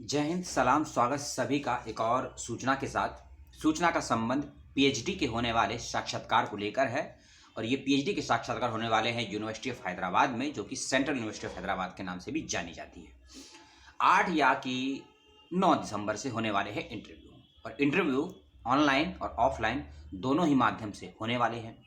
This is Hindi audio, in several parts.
जय हिंद, सलाम, स्वागत सभी का एक और सूचना के साथ। सूचना का संबंध पीएचडी के होने वाले साक्षात्कार को लेकर है और ये पीएचडी के साक्षात्कार होने वाले हैं यूनिवर्सिटी ऑफ हैदराबाद में, जो कि सेंट्रल यूनिवर्सिटी ऑफ हैदराबाद के नाम से भी जानी जाती है। 8 या कि 9 दिसंबर से होने वाले हैं इंटरव्यू, और इंटरव्यू ऑनलाइन और ऑफलाइन दोनों ही माध्यम से होने वाले हैं।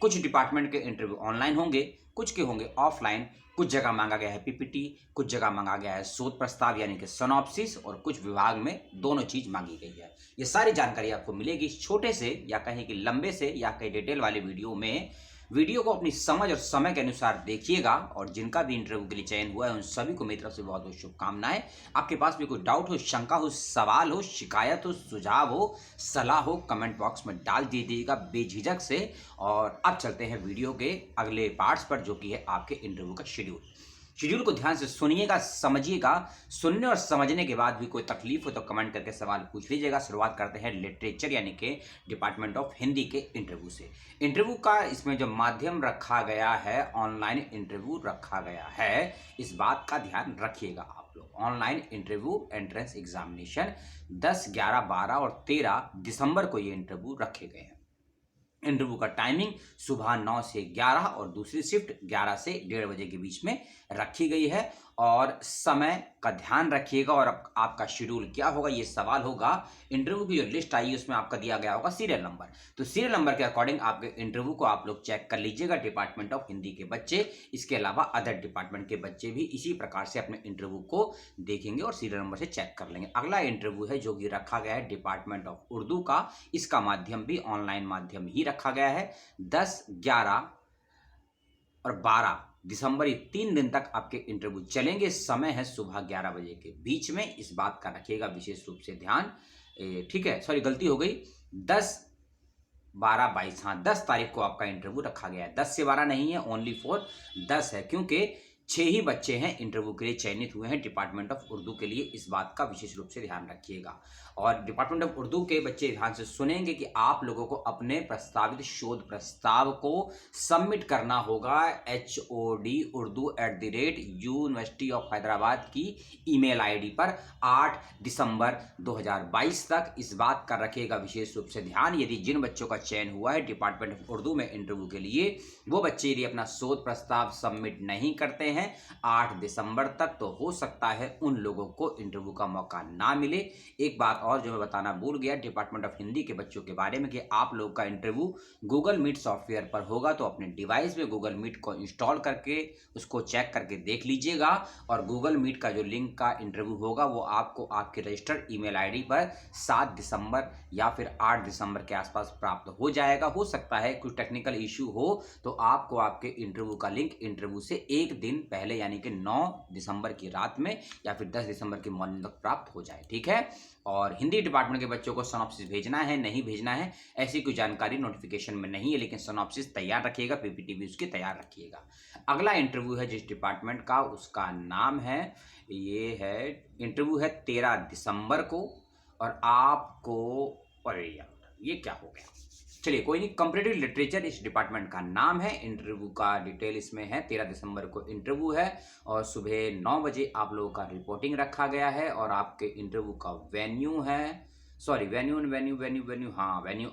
कुछ डिपार्टमेंट के इंटरव्यू ऑनलाइन होंगे, कुछ के होंगे ऑफलाइन। कुछ जगह मांगा गया है पीपीटी, कुछ जगह मांगा गया है शोध प्रस्ताव यानी कि सिनॉप्सिस, और कुछ विभाग में दोनों चीज मांगी गई है। ये सारी जानकारी आपको मिलेगी इस छोटे से या कहीं कि लंबे से या कहीं डिटेल वाले वीडियो में। वीडियो को अपनी समझ और समय के अनुसार देखिएगा, और जिनका भी इंटरव्यू के लिए चयन हुआ है उन सभी को मेरी तरफ से बहुत बहुत शुभकामनाएं। आपके पास भी कोई डाउट हो, शंका हो, सवाल हो, शिकायत हो, सुझाव हो, सलाह हो, कमेंट बॉक्स में डाल दीजिएगा बेझिझक से। और अब चलते हैं वीडियो के अगले पार्ट्स पर, जो कि है आपके इंटरव्यू का शेड्यूल को ध्यान से सुनिएगा, समझिएगा। सुनने और समझने के बाद भी कोई तकलीफ हो तो कमेंट करके सवाल पूछ लीजिएगा। शुरुआत करते हैं लिटरेचर यानी कि डिपार्टमेंट ऑफ हिंदी के इंटरव्यू से। इंटरव्यू का इसमें जो माध्यम रखा गया है, ऑनलाइन इंटरव्यू रखा गया है, इस बात का ध्यान रखिएगा आप लोग। ऑनलाइन इंटरव्यू एंट्रेंस एग्जामिनेशन 10, 11, 12 और 13 दिसंबर को ये इंटरव्यू रखे गए हैं। इंटरव्यू का टाइमिंग सुबह 9 से 11 और दूसरी शिफ्ट 11 से 1:30 बजे के बीच में रखी गई है। और समय का ध्यान रखिएगा। और आपका शेड्यूल क्या होगा, ये सवाल होगा। इंटरव्यू की जो लिस्ट आई है उसमें आपका दिया गया होगा सीरियल नंबर, तो सीरियल नंबर के अकॉर्डिंग आपके इंटरव्यू को आप लोग चेक कर लीजिएगा। डिपार्टमेंट ऑफ हिंदी के बच्चे, इसके अलावा अदर डिपार्टमेंट के बच्चे भी इसी प्रकार से अपने इंटरव्यू को देखेंगे और सीरियल नंबर से चेक कर लेंगे। अगला इंटरव्यू है जो कि रखा गया है डिपार्टमेंट ऑफ उर्दू का। इसका माध्यम भी ऑनलाइन माध्यम ही रखा गया है। 10, 11 और 12 दिसंबर, ये 3 दिन तक आपके इंटरव्यू चलेंगे। समय है सुबह 11 बजे के बीच में, इस बात का रखिएगा विशेष रूप से ध्यान। ठीक है, सॉरी गलती हो गई। 10, 12, 22, हाँ 10 तारीख को आपका इंटरव्यू रखा गया है। 10 से 12 नहीं है, ओनली फॉर 10 है, क्योंकि 6 ही बच्चे हैं इंटरव्यू के लिए चयनित हुए हैं डिपार्टमेंट ऑफ उर्दू के लिए। इस बात का विशेष रूप से ध्यान रखिएगा। और डिपार्टमेंट ऑफ उर्दू के बच्चे ध्यान से सुनेंगे कि आप लोगों को अपने प्रस्तावित शोध प्रस्ताव को सबमिट करना होगा HOD urdu@university of हैदराबाद की ईमेल आईडी पर 8 दिसंबर 2022 तक। इस बात का रखिएगा विशेष रूप से ध्यान। यदि जिन बच्चों का चयन हुआ है डिपार्टमेंट ऑफ उर्दू में इंटरव्यू के लिए, वो बच्चे यदि अपना शोध प्रस्ताव सबमिट नहीं करते हैं 8 दिसंबर तक, तो हो सकता है उन लोगों को इंटरव्यू का मौका ना मिले। एक बात और जो मैं बताना भूल गया डिपार्टमेंट ऑफ हिंदी के बच्चों के बारे में, कि आप लोग का इंटरव्यू गूगल मीट सॉफ्टवेयर पर होगा, तो अपने डिवाइस में गूगल मीट को इंस्टॉल करके उसको चेक करके देख लीजिएगा। और गूगल मीट का जो लिंक का इंटरव्यू होगा वो आपको आपके रजिस्टर्ड ईमेल आईडी पर 7 दिसंबर या फिर 8 दिसंबर के आसपास प्राप्त हो जाएगा। हो सकता है कुछ टेक्निकल इश्यू हो तो आपको आपके इंटरव्यू का लिंक इंटरव्यू से एक दिन पहले यानी कि 9 दिसंबर की रात में या फिर 10 दिसंबर की मॉर्निंग तक प्राप्त हो जाए। ठीक है। और हिंदी डिपार्टमेंट के बच्चों को सिनॉप्सिस भेजना है, नहीं भेजना है, ऐसी कोई जानकारी नोटिफिकेशन में नहीं है, लेकिन सिनॉप्सिस तैयार रखिएगा, पीपीटी भी उसकी तैयार रखिएगा। अगला इंटरव्यू है जिस डिपार्टमेंट का, उसका नाम है, ये है इंटरव्यू है 13 दिसंबर को। और आपको, अरे यार ये क्या हो गया, चलिए कोई नहीं। कंपैरेटिव लिटरेचर इस डिपार्टमेंट का नाम है। इंटरव्यू का डिटेल इसमें है। 13 दिसंबर को इंटरव्यू है और सुबह 9 बजे आप लोगों का रिपोर्टिंग रखा गया है। और आपके इंटरव्यू का वेन्यू है, सॉरी वेन्यू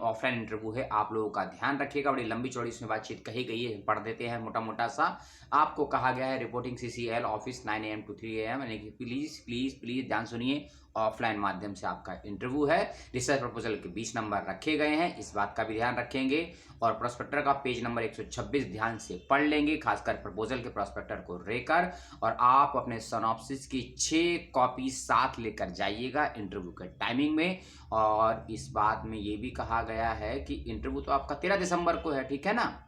ऑफलाइन इंटरव्यू है। आप लोगों का ध्यान रखिएगा, बड़ी लंबी चौड़ी इसमें बातचीत कही गई है, पढ़ देते हैं मोटा मोटा सा। आपको कहा गया है reporting CCL office 9 AM to 3 AM, यानी कि प्लीज प्लीज प्लीज ध्यान सुनिए, ऑफलाइन माध्यम से आपका इंटरव्यू है। रिसर्च प्रपोजल के 20 नंबर रखे गए हैं, इस बात का भी ध्यान रखेंगे। और प्रोस्पेक्टर का पेज नंबर 126 ध्यान से पढ़ लेंगे, खासकर प्रपोजल के प्रोस्पेक्टर को लेकर। और आप अपने सिनॉप्सिस की 6 कॉपी साथ लेकर जाइएगा इंटरव्यू के टाइमिंग में। और इस बात में ये भी कहा गया है कि इंटरव्यू तो आपका 13 दिसंबर को है, ठीक है ना,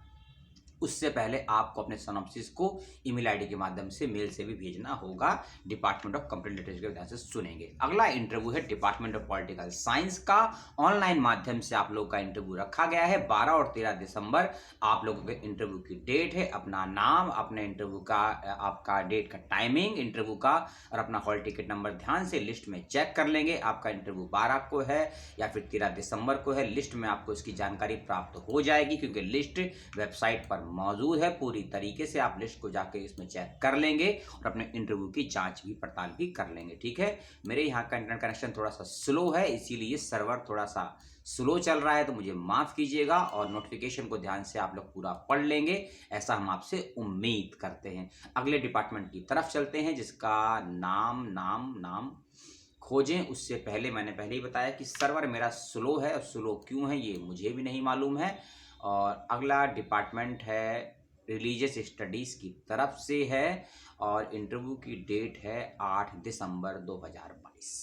उससे पहले आपको अपने सिनॉप्सिस को ईमेल आईडी के माध्यम से मेल से भी भेजना होगा। डिपार्टमेंट ऑफ कंप्यूटर लिटरेचर के ध्यान से सुनेंगे। अगला इंटरव्यू है डिपार्टमेंट ऑफ पॉलिटिकल साइंस का। ऑनलाइन माध्यम से आप लोग का इंटरव्यू रखा गया है 12 और 13 दिसंबर। आप लोगों के इंटरव्यू की डेट है, अपना नाम, अपने इंटरव्यू का आपका डेट का टाइमिंग इंटरव्यू का और अपना हॉल टिकट नंबर ध्यान से लिस्ट में चेक कर लेंगे। आपका इंटरव्यू 12 को है या फिर 13 दिसंबर को है, लिस्ट में आपको इसकी जानकारी प्राप्त हो जाएगी, क्योंकि लिस्ट वेबसाइट पर मौजूद है। पूरी तरीके से आप लिस्ट को जाके इसमें चेक कर लेंगे और अपने इंटरव्यू की जांच भी पड़ताल भी कर लेंगे। ठीक है, मेरे यहाँ का इंटरनेट कनेक्शन थोड़ा सा स्लो है, इसीलिए सर्वर थोड़ा सा स्लो चल रहा है, तो मुझे माफ़ कीजिएगा। और नोटिफिकेशन को ध्यान से आप लोग पूरा पढ़ लेंगे, ऐसा हम आपसे उम्मीद करते हैं। अगले डिपार्टमेंट की तरफ चलते हैं, जिसका नाम खोजें। उससे पहले मैंने पहले ही बताया कि सर्वर मेरा स्लो है, और स्लो क्यों है ये मुझे भी नहीं मालूम है। और अगला डिपार्टमेंट है रिलीजियस स्टडीज़ की तरफ से है, और इंटरव्यू की डेट है 8 दिसंबर 2022।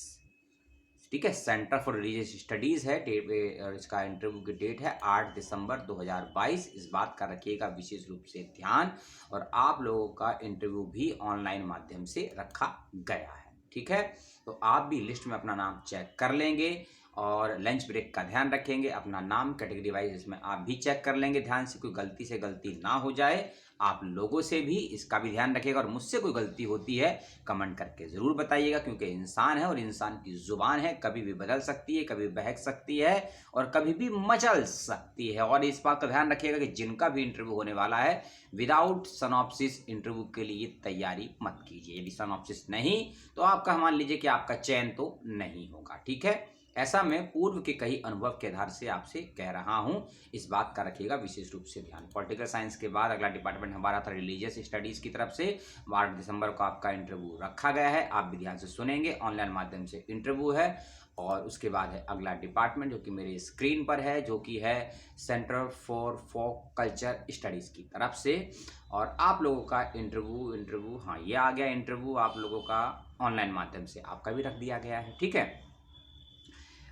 ठीक है, सेंटर फॉर रिलीजियस स्टडीज़ है डेट, और इसका इंटरव्यू की डेट है 8 दिसंबर 2022। इस बात का रखिएगा विशेष रूप से ध्यान। और आप लोगों का इंटरव्यू भी ऑनलाइन माध्यम से रखा गया है। ठीक है, तो आप भी लिस्ट में अपना नाम चेक कर लेंगे, और लंच ब्रेक का ध्यान रखेंगे। अपना नाम कैटेगरी वाइज इसमें आप भी चेक कर लेंगे ध्यान से, कोई गलती से गलती ना हो जाए। आप लोगों से भी इसका भी ध्यान रखिएगा, और मुझसे कोई गलती होती है कमेंट करके ज़रूर बताइएगा, क्योंकि इंसान है और इंसान की ज़ुबान है, कभी भी बदल सकती है, कभी बहक सकती है, और कभी भी मचल सकती है। और इस बात का ध्यान रखिएगा कि जिनका भी इंटरव्यू होने वाला है, विदाउट सनॉप्सिस इंटरव्यू के लिए तैयारी मत कीजिए। यदि सनॉप्सिस नहीं, तो आपका मान लीजिए कि आपका चयन तो नहीं होगा। ठीक है, ऐसा मैं पूर्व के कई अनुभव के आधार से आपसे कह रहा हूं, इस बात का रखिएगा विशेष रूप से ध्यान। पॉलिटिकल साइंस के बाद अगला डिपार्टमेंट हमारा था रिलीजियस स्टडीज़ की तरफ से। 8 दिसंबर को आपका इंटरव्यू रखा गया है, आप भी ध्यान से सुनेंगे, ऑनलाइन माध्यम से इंटरव्यू है। और उसके बाद है अगला डिपार्टमेंट, जो कि मेरी स्क्रीन पर है, जो कि है centre for folk culture studies की तरफ से। और आप लोगों का इंटरव्यू हाँ, ये आ गया इंटरव्यू आप लोगों का ऑनलाइन माध्यम से, आपका भी रख दिया गया है। ठीक है,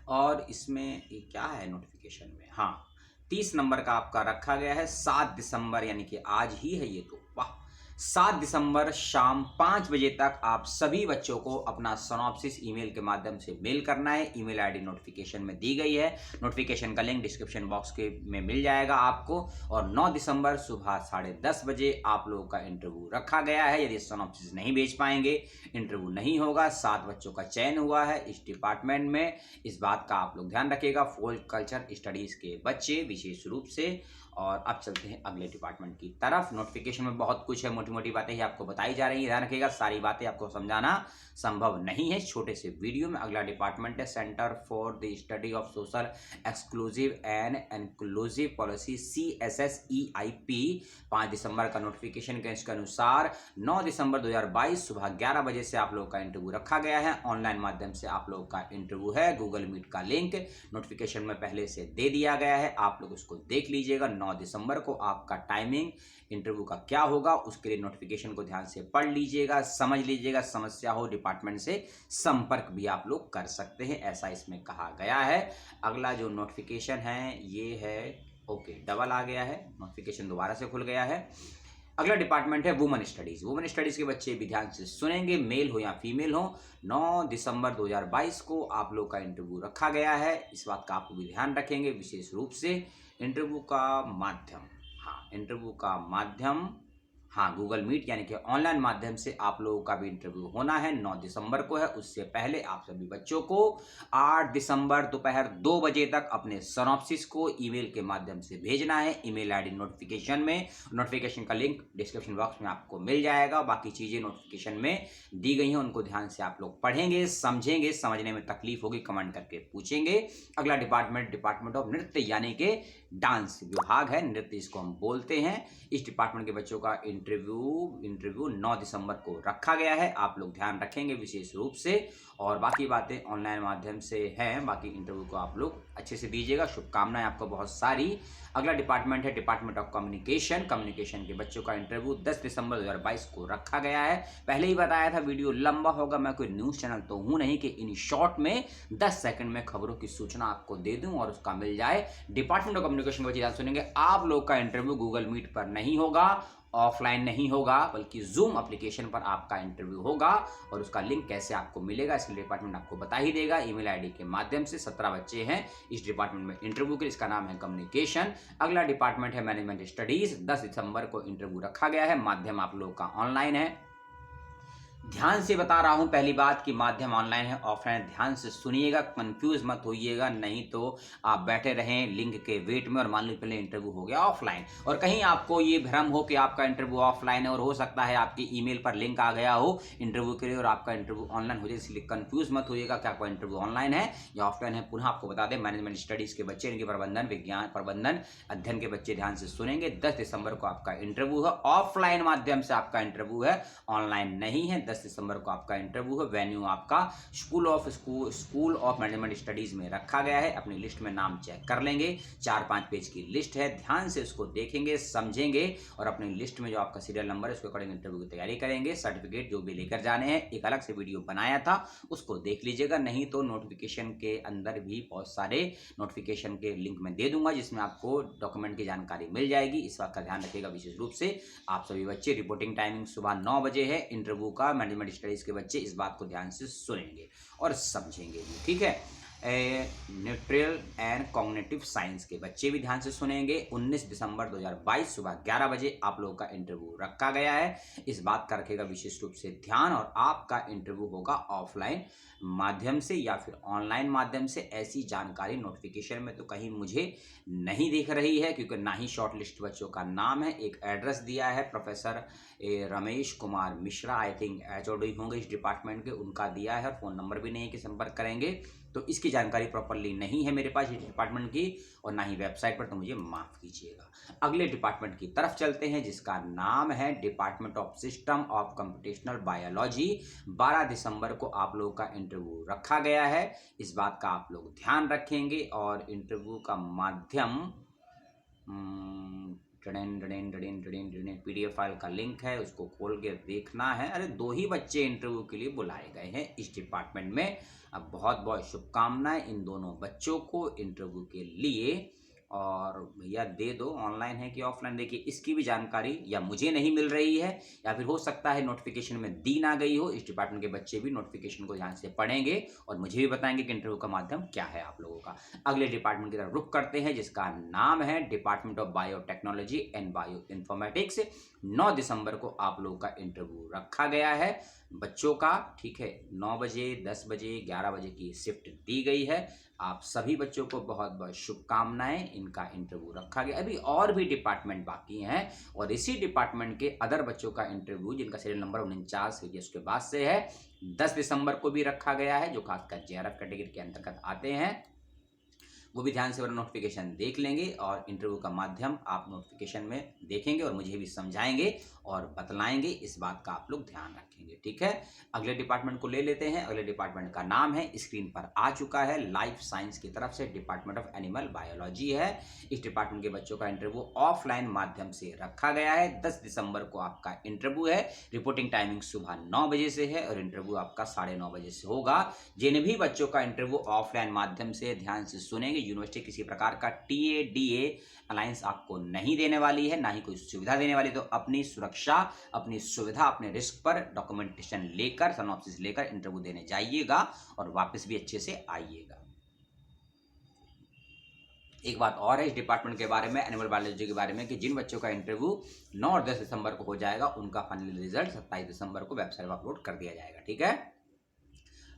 और इसमें ये क्या है नोटिफिकेशन में, हाँ 30 नंबर का आपका रखा गया है 7 दिसंबर, यानी कि आज ही है ये तो, वाह। 7 दिसंबर शाम 5 बजे तक आप सभी बच्चों को अपना सिनॉप्सिस ईमेल के माध्यम से मेल करना है। ईमेल आईडी नोटिफिकेशन में दी गई है, नोटिफिकेशन का लिंक डिस्क्रिप्शन बॉक्स के में मिल जाएगा आपको। और 9 दिसंबर सुबह 10:30 बजे आप लोगों का इंटरव्यू रखा गया है। यदि सिनॉप्सिस नहीं भेज पाएंगे, इंटरव्यू नहीं होगा। 7 बच्चों का चयन हुआ है इस डिपार्टमेंट में, इस बात का आप लोग ध्यान रखिएगा, फोक कल्चर स्टडीज़ के बच्चे विशेष रूप से। और अब चलते हैं अगले डिपार्टमेंट की तरफ। नोटिफिकेशन में बहुत कुछ है, मोटी मोटी बातें ही आपको बताई जा रही है, ध्यान रखिएगा, सारी बातें आपको समझाना संभव नहीं है छोटे से वीडियो में। अगला डिपार्टमेंट है centre for the study of social exclusive and inclusive policy, CSSEIP। 5 दिसंबर का नोटिफिकेशन के अनुसार 9 दिसंबर 2022 सुबह 11 बजे से आप लोगों का इंटरव्यू रखा गया है। ऑनलाइन माध्यम से आप लोगों का इंटरव्यू है, गूगल मीट का लिंक नोटिफिकेशन में पहले से दे दिया गया है, आप लोग उसको देख लीजिएगा। 9 दिसंबर को आपका टाइमिंग इंटरव्यू का क्या होगा, उसके लिए नोटिफिकेशन को ध्यान से पढ़ लीजिएगा, समझ लीजिएगा। समस्या हो डिपार्टमेंट से संपर्क भी आप लोग कर सकते हैं, ऐसा इसमें कहा गया है। अगला जो नोटिफिकेशन है ये है, ओके डबल आ गया है, नोटिफिकेशन दोबारा से खुल गया है। अगला डिपार्टमेंट है वुमेन स्टडीज़। वुमेन स्टडीज़ के बच्चे भी ध्यान से सुनेंगे, मेल हो या फीमेल हो। 9 दिसंबर 2022 को आप लोग का इंटरव्यू रखा गया है, इस बात का आपको भी ध्यान रखेंगे विशेष रूप से। इंटरव्यू का माध्यम, हाँ इंटरव्यू का माध्यम, हाँ गूगल मीट यानी कि ऑनलाइन माध्यम से आप लोगों का भी इंटरव्यू होना है, 9 दिसंबर को है। उससे पहले आप सभी बच्चों को 8 दिसंबर दोपहर 2 बजे तक अपने सिनॉप्सिस को ईमेल के माध्यम से भेजना है। ईमेल आईडी नोटिफिकेशन में, नोटिफिकेशन का लिंक डिस्क्रिप्शन बॉक्स में आपको मिल जाएगा। बाकी चीज़ें नोटिफिकेशन में दी गई हैं, उनको ध्यान से आप लोग पढ़ेंगे, समझेंगे, समझने में तकलीफ होगी कमेंट करके पूछेंगे। अगला डिपार्टमेंट ऑफ नृत्य यानी कि डांस विभाग है, नृत्य इसको हम बोलते हैं। इस डिपार्टमेंट के बच्चों का इंटरव्यू 9 दिसंबर को रखा गया है, आप लोग ध्यान रखेंगे विशेष रूप से। और बाकी बातें ऑनलाइन माध्यम से हैं, बाकी इंटरव्यू को आप लोग अच्छे से दीजिएगा, शुभकामनाएं आपको बहुत सारी। अगला डिपार्टमेंट है डिपार्टमेंट ऑफ कम्युनिकेशन। कम्युनिकेशन के बच्चों का इंटरव्यू 10 दिसंबर 2022 को रखा गया है। पहले ही बताया था वीडियो लंबा होगा, मैं कोई न्यूज़ चैनल तो हूँ नहीं कि इन शॉर्ट में 10 सेकंड में खबरों की सूचना आपको दे दूं और उसका मिल जाए। डिपार्टमेंट ऑफ कम्युनिकेशन को ध्यान सुनेंगे, आप लोग का इंटरव्यू गूगल मीट पर नहीं होगा, ऑफलाइन नहीं होगा, बल्कि जूम एप्लीकेशन पर आपका इंटरव्यू होगा। और उसका लिंक कैसे आपको मिलेगा इसके डिपार्टमेंट आपको बता ही देगा, ईमेल आईडी के माध्यम से। 17 बच्चे हैं इस डिपार्टमेंट में इंटरव्यू के, इसका नाम है कम्युनिकेशन। अगला डिपार्टमेंट है मैनेजमेंट स्टडीज। 10 दिसंबर को इंटरव्यू रखा गया है, माध्यम आप लोगों का ऑनलाइन है। ध्यान से बता रहा हूं पहली बात कि माध्यम ऑनलाइन है ऑफलाइन, ध्यान से सुनिएगा, कंफ्यूज मत होइएगा, नहीं तो आप बैठे रहें लिंक के वेट में और मान लो पहले इंटरव्यू हो गया ऑफलाइन और कहीं आपको ये भ्रम हो कि आपका इंटरव्यू ऑफलाइन है और हो सकता है आपकी ईमेल पर लिंक आ गया हो इंटरव्यू के लिए और आपका इंटरव्यू ऑनलाइन हो जाए, इसलिए कंफ्यूज मत होइएगा कि आपका इंटरव्यू ऑनलाइन है या ऑफलाइन है। पुनः आपको बता दें, मैनेजमेंट स्टडीज के बच्चे, इनके प्रबंधन विज्ञान प्रबंधन अध्ययन के बच्चे ध्यान से सुनेंगे। 10 दिसंबर को आपका इंटरव्यू है, ऑफलाइन माध्यम से आपका इंटरव्यू है, ऑनलाइन नहीं है। 10 दिसंबर को आपका इंटरव्यू है, वेन्यू आपका स्कूल ऑफ मैनेजमेंट स्टडीज में रखा गया है। अपनी लिस्ट में नाम चेक कर लेंगे, 4-5 पेज की लिस्ट है, ध्यान से उसको देखेंगे, समझेंगे और अपनी लिस्ट में जो आपका सीरियल नंबर है उसके अकॉर्डिंग इंटरव्यू की तैयारी करेंगे। सर्टिफिकेट जो भी लेकर जाने हैं, एक अलग से वीडियो बनाया था उसको देख लीजिएगा, नहीं तो नोटिफिकेशन के अंदर भी बहुत सारे नोटिफिकेशन के लिंक में दे दूंगा जिसमें आपको डॉक्यूमेंट की जानकारी मिल जाएगी। इस बात का ध्यान रखिएगा विशेष रूप से आप सभी बच्चे। रिपोर्टिंग टाइमिंग सुबह 9 बजे है इंटरव्यू का। मैनेजमेंट स्टडीज के बच्चे इस बात को ध्यान से सुनेंगे और समझेंगे भी, ठीक है। न्यूट्रल एंड कॉग्निटिव साइंस के बच्चे भी ध्यान से सुनेंगे। 19 दिसंबर 2022 सुबह 11 बजे आप लोगों का इंटरव्यू रखा गया है, इस बात का रखेगा विशेष रूप से ध्यान। और आपका इंटरव्यू होगा ऑफलाइन माध्यम से या फिर ऑनलाइन माध्यम से, ऐसी जानकारी नोटिफिकेशन में तो कहीं मुझे नहीं दिख रही है क्योंकि ना ही शॉर्ट लिस्ट बच्चों का नाम है। एक एड्रेस दिया है professor Ramesh Kumar Mishra, I think HOD होंगे इस डिपार्टमेंट के, उनका दिया है, फ़ोन नंबर भी नहीं है कि संपर्क करेंगे, तो इसकी जानकारी प्रॉपरली नहीं है मेरे पास इस डिपार्टमेंट की और ना ही वेबसाइट पर, तो मुझे माफ़ कीजिएगा। अगले डिपार्टमेंट की तरफ चलते हैं जिसका नाम है department of system of computational biology. 12 दिसंबर को आप लोगों का इंटरव्यू रखा गया है, इस बात का आप लोग ध्यान रखेंगे। और इंटरव्यू का माध्यम PDF फाइल का लिंक है, उसको खोल के देखना है। अरे 2 ही बच्चे इंटरव्यू के लिए बुलाए गए हैं इस डिपार्टमेंट में। अब बहुत बहुत शुभकामनाएं इन दोनों बच्चों को इंटरव्यू के लिए। और भैया दे दो ऑनलाइन है कि ऑफलाइन, देखिए इसकी भी जानकारी या मुझे नहीं मिल रही है या फिर हो सकता है नोटिफिकेशन में दी ना गई हो। इस डिपार्टमेंट के बच्चे भी नोटिफिकेशन को ध्यान से पढ़ेंगे और मुझे भी बताएंगे कि इंटरव्यू का माध्यम क्या है आप लोगों का। अगले डिपार्टमेंट की तरफ रुख करते हैं जिसका नाम है department of biotechnology and bio informatics. 9 दिसंबर को आप लोगों का इंटरव्यू रखा गया है बच्चों का, ठीक है। 9 बजे, 10 बजे, 11 बजे की शिफ्ट दी गई है। आप सभी बच्चों को बहुत बहुत शुभकामनाएं, इनका इंटरव्यू रखा गया। अभी और भी डिपार्टमेंट बाकी हैं और इसी डिपार्टमेंट के अदर बच्चों का इंटरव्यू जिनका सीरियल नंबर 49 है उसके बाद से है, 10 दिसंबर को भी रखा गया है, जो खासकर JRF कैटेगरी के अंतर्गत आते हैं, वो भी ध्यान से वरना नोटिफिकेशन देख लेंगे और इंटरव्यू का माध्यम आप नोटिफिकेशन में देखेंगे और मुझे भी समझाएंगे और बतलाएंगे, इस बात का आप लोग ध्यान रखेंगे, ठीक है। अगले डिपार्टमेंट को ले लेते हैं। अगले डिपार्टमेंट का नाम है, स्क्रीन पर आ चुका है, लाइफ साइंस की तरफ से डिपार्टमेंट ऑफ एनिमल बायोलॉजी है। इस डिपार्टमेंट के बच्चों का इंटरव्यू ऑफलाइन माध्यम से रखा गया है। 10 दिसंबर को आपका इंटरव्यू है। रिपोर्टिंग टाइमिंग सुबह 9 बजे से है और इंटरव्यू आपका 9:30 बजे से होगा। जिन भी बच्चों का इंटरव्यू ऑफलाइन माध्यम से, ध्यान से सुनेंगे, यूनिवर्सिटी किसी प्रकार का TADA अलायंस आपको नहीं देने वाली है, ना ही कोई सुविधा देने वाली, तो अपनी सुरक्षा, अपनी सुविधा, अपने रिस्क पर डॉक्यूमेंटेशन लेकर, सिनॉप्सिस लेकर इंटरव्यू देने जाइएगा और वापस भी अच्छे से आइएगा। एक बात और है इस डिपार्टमेंट के बारे में, एनिमल बायोलॉजी के बारे में, कि जिन बच्चों का इंटरव्यू 9 और 10 दिसंबर को हो जाएगा उनका फाइनल रिजल्ट 27 दिसंबर को वेबसाइट पर अपलोड कर दिया जाएगा, ठीक है।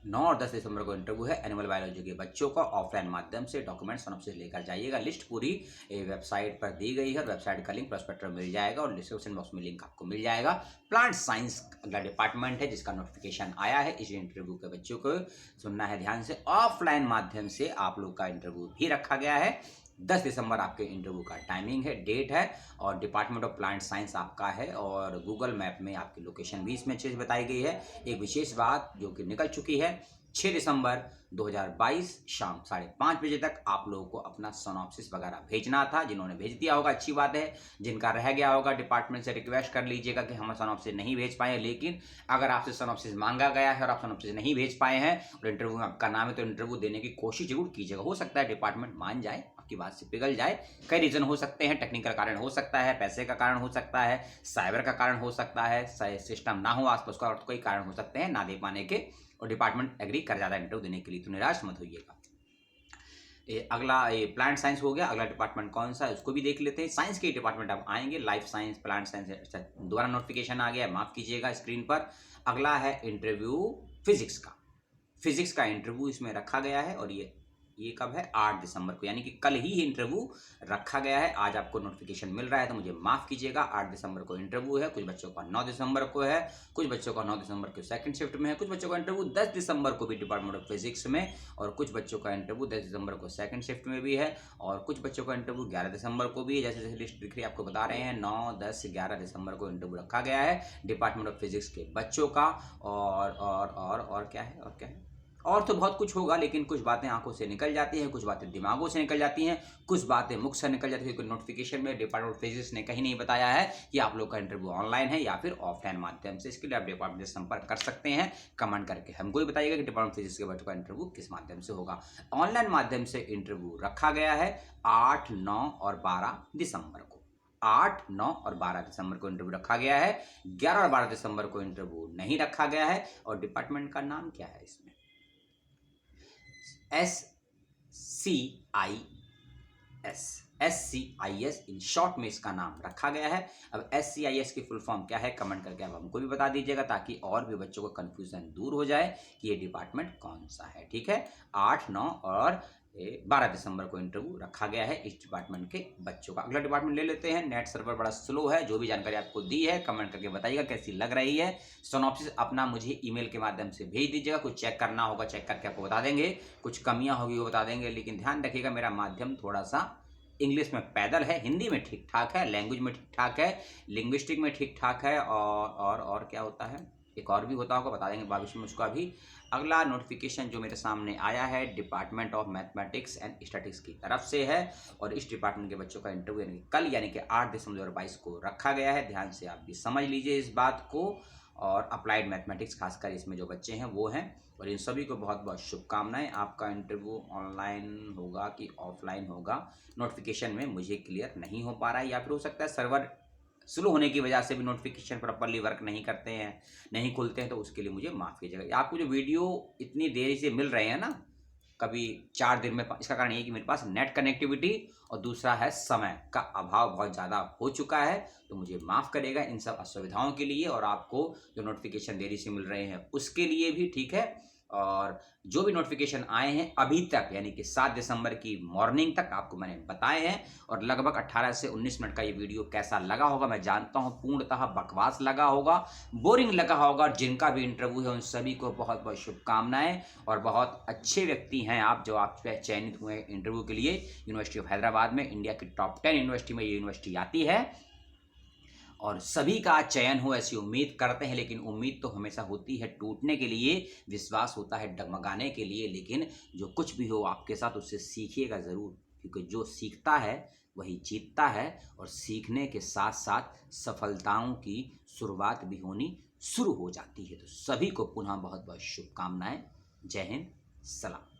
9 और 10 दिसंबर को इंटरव्यू है एनिमल बायोलॉजी के बच्चों का, ऑफलाइन माध्यम से डॉक्यूमेंट सिनॉप्सिस लेकर जाइएगा। लिस्ट पूरी वेबसाइट पर दी गई है, वेबसाइट का लिंक प्रोस्पेक्टर मिल जाएगा और डिस्क्रिप्शन बॉक्स में लिंक आपको मिल जाएगा। प्लांट साइंस अगला डिपार्टमेंट है जिसका नोटिफिकेशन आया है, इस इंटरव्यू के बच्चों को सुनना है ध्यान से। ऑफलाइन माध्यम से आप लोग का इंटरव्यू भी रखा गया है। 10 दिसंबर आपके इंटरव्यू का टाइमिंग है, डेट है और डिपार्टमेंट ऑफ प्लांट साइंस आपका है और गूगल मैप में आपकी लोकेशन भी इसमें अच्छे से बताई गई है। एक विशेष बात जो कि निकल चुकी है, 6 दिसंबर 2022 शाम 5:30 बजे तक आप लोगों को अपना सिनॉप्सिस वगैरह भेजना था। जिन्होंने भेज दिया होगा अच्छी बात है, जिनका रह गया होगा डिपार्टमेंट से रिक्वेस्ट कर लीजिएगा कि हम सिनॉप्सिस नहीं भेज पाए। लेकिन अगर आपसे सिनॉप्सिस मांगा गया है और आप सिनॉप्सिस नहीं भेज पाए हैं और इंटरव्यू में आपका नाम है, तो इंटरव्यू देने की कोशिश जरूर कीजिएगा। हो सकता है डिपार्टमेंट मान जाए, आपकी बात से पिघल जाए। कई रीजन हो सकते हैं, टेक्निकल कारण हो सकता है, पैसे का कारण हो सकता है, साइबर का कारण हो सकता है, सिस्टम ना हो आसपास का, और कोई कारण हो सकते हैं ना दे पाने के, और डिपार्टमेंट एग्री कर जाता है इंटरव्यू देने के लिए, तो निराश मत होइएगा। अगला ये प्लांट साइंस हो गया। अगला डिपार्टमेंट कौन सा है उसको भी देख लेते हैं। साइंस के डिपार्टमेंट अब आएंगे, लाइफ साइंस, प्लांट साइंस। अच्छा, दोबारा नोटिफिकेशन आ गया, माफ कीजिएगा स्क्रीन पर। अगला है इंटरव्यू फिजिक्स का। फिजिक्स का इंटरव्यू इसमें रखा गया है और ये कब है? 8 दिसंबर को, यानी कि कल ही इंटरव्यू रखा गया है। आज आपको नोटिफिकेशन मिल रहा है तो मुझे माफ़ कीजिएगा। 8 दिसंबर को इंटरव्यू है। कुछ बच्चों का 9 दिसंबर को है, कुछ बच्चों का 9 दिसंबर को सेकंड शिफ्ट में है, कुछ बच्चों का इंटरव्यू 10 दिसंबर को भी डिपार्टमेंट ऑफ फिजिक्स में, और कुछ बच्चों का इंटरव्यू 10 दिसंबर को सेकंड शिफ्ट में भी है, और कुछ बच्चों का इंटरव्यू 11 दिसंबर को भी है। जैसे जैसे लिस्ट दिख रही है आपको बता रहे हैं, 9, 10, 11 दिसंबर को इंटरव्यू रखा गया है डिपार्टमेंट ऑफ फिजिक्स के बच्चों का। और क्या है, और क्या है, और तो बहुत कुछ होगा, लेकिन कुछ बातें आंखों से निकल जाती हैं, कुछ बातें दिमागों से निकल जाती हैं, कुछ बातें मुख से निकल जाती है, क्योंकि नोटिफिकेशन में डिपार्टमेंट ऑफ फिजिक्स ने कहीं नहीं बताया है कि आप लोग का इंटरव्यू ऑनलाइन है या फिर ऑफलाइन माध्यम से। इसके लिए आप डिपार्टमेंट से संपर्क कर सकते हैं कमेंट करके। हमको भी बताइएगा कि डिपार्टमेंट ऑफ फिजिक्स के बच्चों का इंटरव्यू किस माध्यम से होगा। ऑनलाइन माध्यम से इंटरव्यू रखा गया है 8, 9 और 12 दिसंबर को। 8, 9 और 12 दिसंबर को इंटरव्यू रखा गया है। 11 और 12 दिसंबर को इंटरव्यू नहीं रखा गया है। और डिपार्टमेंट का नाम क्या है इसमें? SCIS इन शॉर्ट में इसका नाम रखा गया है। अब SCIS की फुल फॉर्म क्या है कमेंट करके आप हमको भी बता दीजिएगा, ताकि और भी बच्चों को कंफ्यूजन दूर हो जाए कि ये डिपार्टमेंट कौन सा है। ठीक है, 8, 9 और 12 दिसंबर को इंटरव्यू रखा गया है इस डिपार्टमेंट के बच्चों का। अगला डिपार्टमेंट ले लेते हैं। नेट सर्वर बड़ा स्लो है। जो भी जानकारी आपको दी है कमेंट करके बताइएगा कैसी लग रही है। सिनॉप्सिस अपना मुझे ईमेल के माध्यम से भेज दीजिएगा। कुछ चेक करना होगा, चेक करके आपको बता देंगे, कुछ कमियां होगी वो बता देंगे। लेकिन ध्यान रखिएगा मेरा माध्यम थोड़ा सा इंग्लिश में पैदल है, हिंदी में ठीक ठाक है, लैंग्वेज में ठीक ठाक है, लिंग्विस्टिक में ठीक ठाक है, और क्या होता है, एक और भी होता होगा, बता देंगे भविष्य में उसका भी। अगला नोटिफिकेशन जो मेरे सामने आया है department of mathematics and statistics की तरफ से है, और इस डिपार्टमेंट के बच्चों का इंटरव्यू कल यानी कि 8 दिसंबर 2022 को रखा गया है। ध्यान से आप भी समझ लीजिए इस बात को। और अप्लाइड मैथमेटिक्स खासकर इसमें जो बच्चे हैं वो हैं, और इन सभी को बहुत बहुत शुभकामनाएं। आपका इंटरव्यू ऑनलाइन होगा कि ऑफलाइन होगा नोटिफिकेशन में मुझे क्लियर नहीं हो पा रहा है, या फिर हो सकता है सर्वर स्लो होने की वजह से भी नोटिफिकेशन प्रॉपरली वर्क नहीं करते हैं, नहीं खुलते हैं, तो उसके लिए मुझे माफ़ कीजिएगा। आपको जो वीडियो इतनी देरी से मिल रहे हैं ना, कभी 4 दिन में, इसका कारण ये है कि मेरे पास नेट कनेक्टिविटी और दूसरा है समय का अभाव बहुत ज़्यादा हो चुका है। तो मुझे माफ़ करेगा इन सब असुविधाओं के लिए, और आपको जो नोटिफिकेशन देरी से मिल रहे हैं उसके लिए भी। ठीक है, और जो भी नोटिफिकेशन आए हैं अभी तक यानी कि 7 दिसंबर की मॉर्निंग तक आपको मैंने बताए हैं, और लगभग 18 से 19 मिनट का ये वीडियो कैसा लगा होगा मैं जानता हूँ, पूर्णतः बकवास लगा होगा, बोरिंग लगा होगा। और जिनका भी इंटरव्यू है उन सभी को बहुत बहुत शुभकामनाएं, और बहुत अच्छे व्यक्ति हैं आप जो आप चयनित हुए इंटरव्यू के लिए। यूनिवर्सिटी ऑफ हैदराबाद में इंडिया की टॉप 10 यूनिवर्सिटी में ये यूनिवर्सिटी आती है, और सभी का चयन हो ऐसी उम्मीद करते हैं। लेकिन उम्मीद तो हमेशा होती है टूटने के लिए, विश्वास होता है डगमगाने के लिए। लेकिन जो कुछ भी हो आपके साथ उससे सीखिएगा ज़रूर, क्योंकि जो सीखता है वही जीतता है, और सीखने के साथ साथ सफलताओं की शुरुआत भी होनी शुरू हो जाती है। तो सभी को पुनः बहुत बहुत शुभकामनाएं। जय हिंद, सलाम।